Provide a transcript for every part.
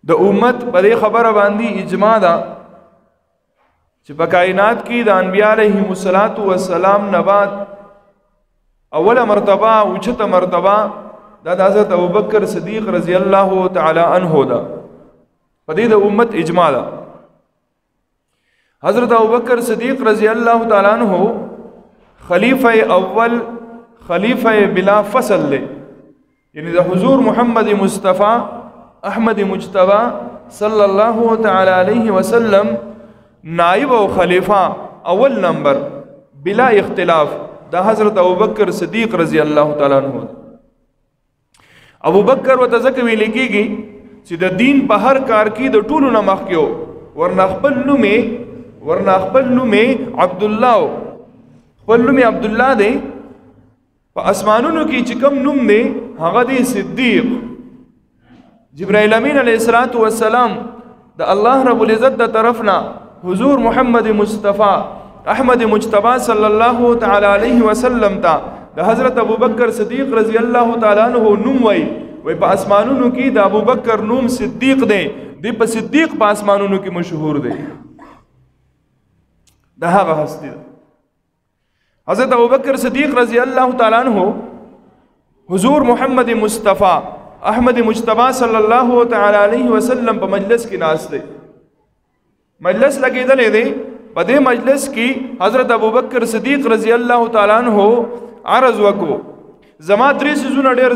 د امت په دې خبره باندې اجماع ده چې په کائنات کې د انبیاء علیهم السلام نه بعد اوله مرتبه اوچته مرتبه دا د حضرت ابوبکر صدیق رضی الله تعالی عنہ ده. په دې د امت اجماع ده. حضرت ابوبکر صدیق رضی الله تعالی عنہ خلیفہ اول خلیفہ بلا فصل لے، یعنی د حضور محمد مصطفی احمد مجتبی صلی اللہ تعالی علیہ وسلم نائب و خلیفہ اول نمبر بلا اختلاف دا حضرت ابوبکر صدیق رضی اللہ تعالی عنہ. ابوبکر و تزکوی لکی گی چې د دین په هر کار کې د ټولو نه مخکې ورنه خپل نوم عبدالله خپل نوم عبدالله دی، په اسمانونو کې چې کوم نوم دی هغه دی صدیق. جبرائیل امین علیہ السلام د الله رب العزت د طرفنا حضور محمد مصطفی احمد مجتبی صلی الله تعالی علیہ وسلم تا د حضرت ابوبکر صدیق رضی الله تعالی عنہ نوم وای په اسمانونو کې د ابوبکر نوم صدیق دی، دی په صدیق په اسمانونو کې مشهور دی. دا هغه هستی ده. حضرت ابوبکر صدیق رضی الله تعالی عنہ حضور محمد مصطفی احمد مجتبی صلی الله تعالی علیہ وسلم په مجلس کې ناست دی. مجلس لګیدلې دی. په دې مجلس کې حضرت ابوبکر صدیق رضی الله تعالی عنہ عرض وکړو زما درې سيزونه ډېر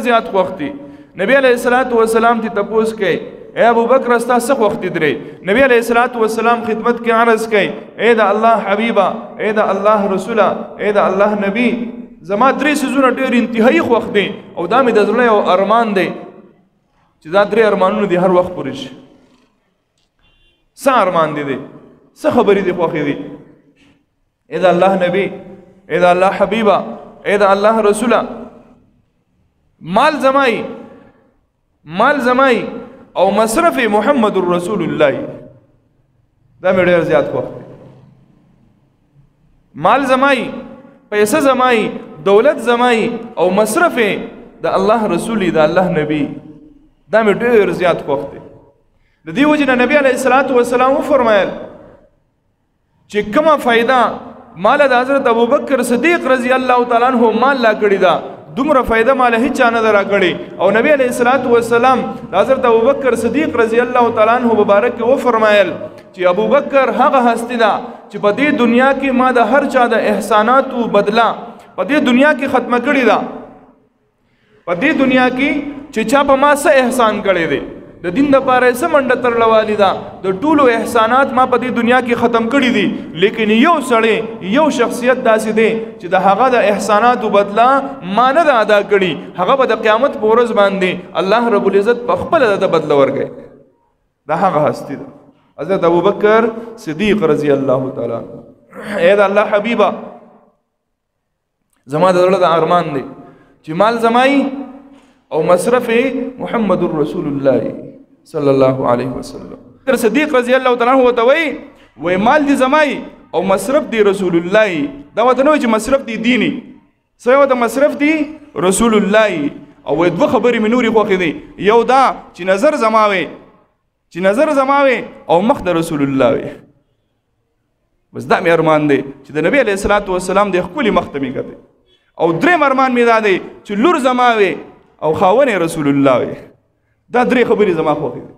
زیات خوښ دي. نبی علیہ السلام ته تپوس کړي اے ابوبکر استا څه وخت درې؟ نبی علیہ السلام خدمت کې عرض کړي اے د الله حبیبا، اے د الله رسولا، اے د الله نبی، زما درې سيزونه ډېر انتهایی خوښ دي او دا مې د زړه یو ارمان دی چې دا درې ارمانونه دي هر وخت پوره شي. څه ارمان دي څه خبرې دي خوښې دي؟ اے د الله نبی، اے د الله حبیبا، اے د الله رسولا، مال زمای او مصرف محمد رسول الله دا مې ډېر زیات خوښ دي. مال زمای، پیسې زمای، دولت زمای او مصرف د الله رسول د الله نبی دا مې ډېر زیات خوښ دي. د دې وجې نه نبی علیه السلام وفرمایل چې کومه فایده مال د حضرت ابوبکر صدیق رضی الله تعالی عنہ مال لا کړی دا دومره فایده مال هیڅ چا نه راکړي. او نبی علیه السلام د حضرت ابوبکر صدیق رضی الله تعالی عنہ مبارک وفرمایل چې ابوبکر هغه هستی ده چې په دې دنیا کې ما د هر چا د احساناتو بدلا په دې دنیا کې ختمه کړی ده. په دې دنیا کې چې چا په ما څه احسان کړی دی، د دین دپاره څه منډه ترلوالی ده، د ټولو احسانات ما په دې دنیا کې ختم کړي دي، لیکن یو سړی یو شخصیت داسې دی چې د هغه د احساناتو بدلا ما نه ده ادا کړي، هغه به د قیامت په ورځ باندې الله رب العزت په خپله د بدله ورکوي. دا هغه هستی ده حضرت ابوبکر صدیق رضی الله تعالی عنہ. اے د الله حبیبه زما د زړه د ارمان دی چې مال زمای او مصرف محمد رسول الله صلی الله علیه وسلم. صدیق رضی الله تعالی عنہ ته وای مال دی زمای او مصرف دی رسول الله. دا وته نو چې مصرف دی دینی، سوی د مصرف دی رسول الله. او دوه خبرې مې نورې خوښې دي، یو دا چې نظر زماوي او مخ د رسول الله وي. بس دا مې ارمان دی چې د نبی علیه السلام د ښکلي مخ ته مې کتې. او درېم ارمان مې دا دی چې لور زماوي او خاون رسول الله وي. دا درې خبرې زما خوښې دي.